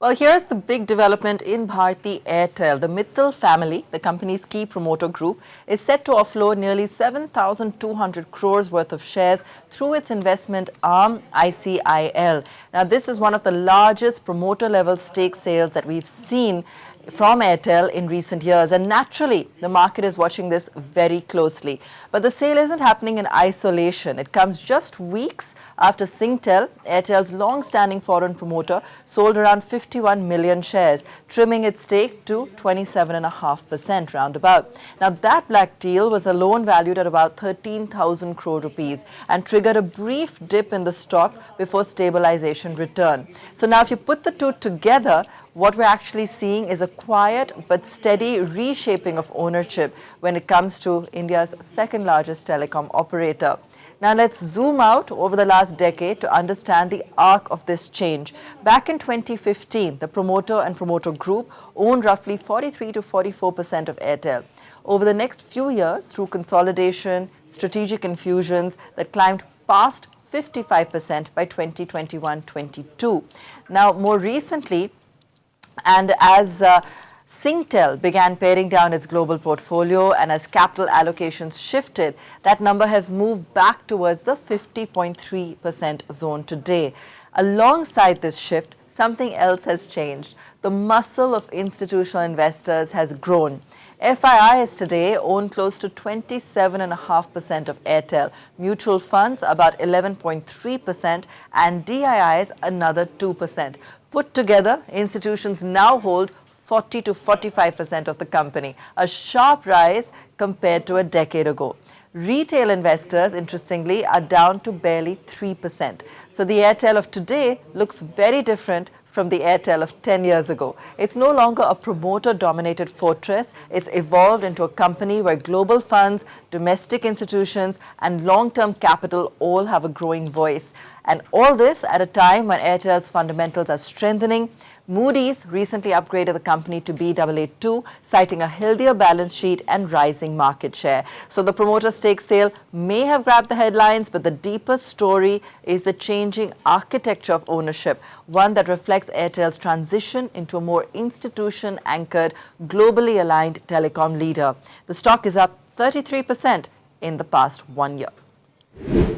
Well, here's the big development in Bharti Airtel. The Mittal family, the company's key promoter group, is set to offload nearly 7,200 crores worth of shares through its investment arm, ICIL. Now, this is one of the largest promoter-level stake sales that we've seen from Airtel in recent years, and naturally the market is watching this very closely. But the sale isn't happening in isolation. It comes just weeks after Singtel, Airtel's long-standing foreign promoter, sold around 51 million shares, trimming its stake to 27.5% roundabout. Now, that black deal was alone valued at about 13,000 crore rupees and triggered a brief dip in the stock before stabilization returned. So now if you put the two together, what we're actually seeing is a quiet but steady reshaping of ownership when it comes to India's second largest telecom operator. Now let's zoom out over the last decade to understand the arc of this change. Back in 2015, the promoter and promoter group owned roughly 43 to 44% of Airtel. Over the next few years, through consolidation, strategic infusions that climbed past 55% by 2021-22. Now, more recently, and as Singtel began paring down its global portfolio and as capital allocations shifted, that number has moved back towards the 50.3% zone today. Alongside this shift, something else has changed. The muscle of institutional investors has grown. FIIs today own close to 27.5% of Airtel, mutual funds about 11.3%, and DIIs another 2%. Put together, institutions now hold 40 to 45% of the company, a sharp rise compared to a decade ago. Retail investors, interestingly, are down to barely 3%. So the Airtel of today looks very different from the Airtel of 10 years ago. It's no longer a promoter-dominated fortress. It's evolved into a company where global funds, domestic institutions, and long-term capital all have a growing voice. And all this at a time when Airtel's fundamentals are strengthening. Moody's recently upgraded the company to Baa2, citing a healthier balance sheet and rising market share. So the promoter stake sale may have grabbed the headlines, but the deeper story is the changing architecture of ownership, one that reflects Airtel's transition into a more institution-anchored, globally aligned telecom leader. The stock is up 33% in the past 1 year.